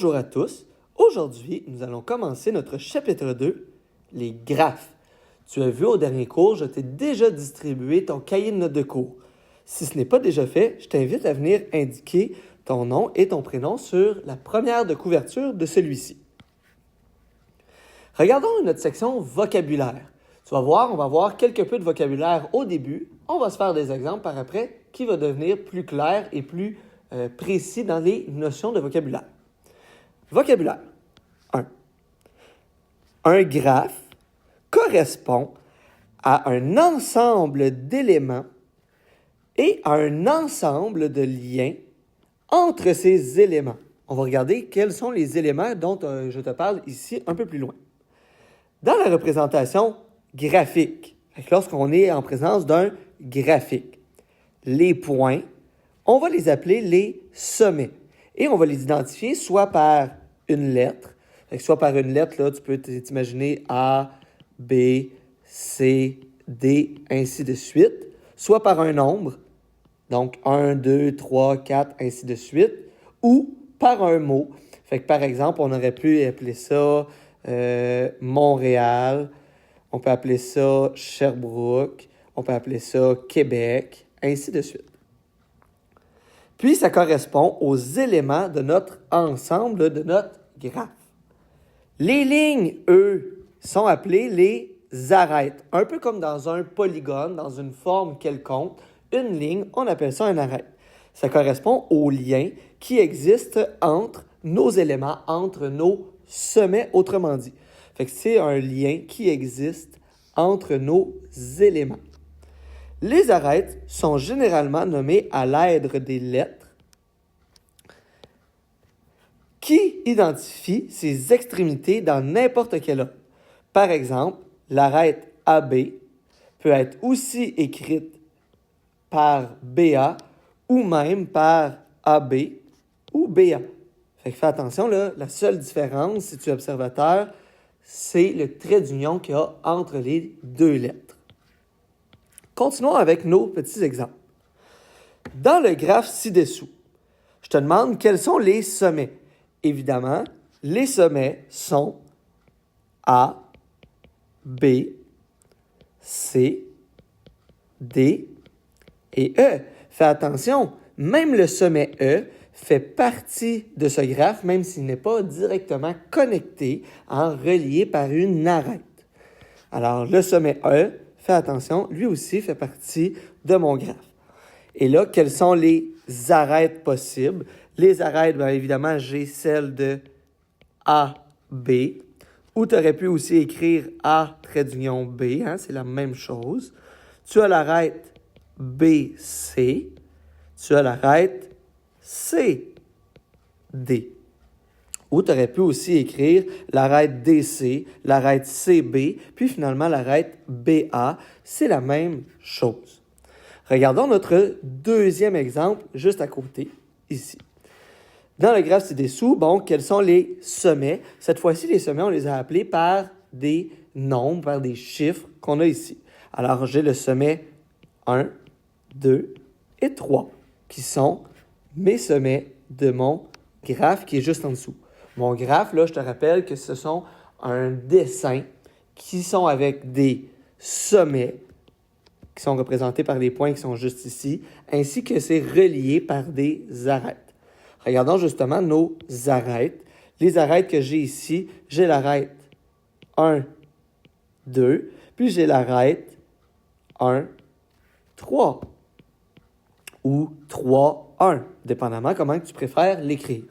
Bonjour à tous. Aujourd'hui, nous allons commencer notre chapitre 2, les graphes. Tu as vu au dernier cours, je t'ai déjà distribué ton cahier de notes de cours. Si ce n'est pas déjà fait, je t'invite à venir indiquer ton nom et ton prénom sur la première de couverture de celui-ci. Regardons notre section vocabulaire. Tu vas voir, on va voir quelque peu de vocabulaire au début. On va se faire des exemples par après qui va devenir plus clair et plus précis dans les notions de vocabulaire. Vocabulaire 1. Un graphe correspond à un ensemble d'éléments et à un ensemble de liens entre ces éléments. On va regarder quels sont les éléments dont je te parle ici un peu plus loin. Dans la représentation graphique, lorsqu'on est en présence d'un graphique, les points, on va les appeler les sommets. Et on va les identifier soit par une lettre. Soit par une lettre, là, tu peux t'imaginer A, B, C, D, ainsi de suite. Soit par un nombre, donc 1, 2, 3, 4, ainsi de suite. Ou par un mot. Par exemple, on aurait pu appeler ça Montréal. On peut appeler ça Sherbrooke. On peut appeler ça Québec, ainsi de suite. Puis, ça correspond aux éléments de notre ensemble, de notre graphe. Les lignes, eux, sont appelées les arêtes. Un peu comme dans un polygone, dans une forme quelconque, une ligne, on appelle ça un arête. Ça correspond aux liens qui existent entre nos éléments, entre nos sommets, autrement dit. C'est un lien qui existe entre nos éléments. Les arêtes sont généralement nommées à l'aide des lettres qui identifient ces extrémités dans n'importe quel ordre. Par exemple, l'arête AB peut être aussi écrite par BA ou même par AB ou BA. Fais attention, là, la seule différence, si tu es observateur, c'est le trait d'union qu'il y a entre les deux lettres. Continuons avec nos petits exemples. Dans le graphe ci-dessous, je te demande quels sont les sommets. Évidemment, les sommets sont A, B, C, D et E. Fais attention, même le sommet E fait partie de ce graphe, même s'il n'est pas directement connecté, relié par une arête. Alors, le sommet E, fais attention, lui aussi fait partie de mon graphe. Et là, quelles sont les arêtes possibles? Les arêtes, bien évidemment, j'ai celle de AB, ou tu aurais pu aussi écrire A, trait d'union B, c'est la même chose. Tu as l'arête BC, tu as l'arête CD. Ou tu aurais pu aussi écrire l'arête DC, l'arête CB, puis finalement l'arête BA. C'est la même chose. Regardons notre deuxième exemple juste à côté, ici. Dans le graphe ci-dessous, quels sont les sommets? Cette fois-ci, les sommets, on les a appelés par des nombres, par des chiffres qu'on a ici. Alors, j'ai le sommet 1, 2 et 3, qui sont mes sommets de mon graphe qui est juste en dessous. Mon graphe, là, je te rappelle que ce sont un dessin qui sont avec des sommets qui sont représentés par les points qui sont juste ici, ainsi que c'est relié par des arêtes. Regardons justement nos arêtes. Les arêtes que j'ai ici, j'ai l'arête 1, 2, puis j'ai l'arête 1, 3 ou 3, 1, dépendamment comment tu préfères l'écrire.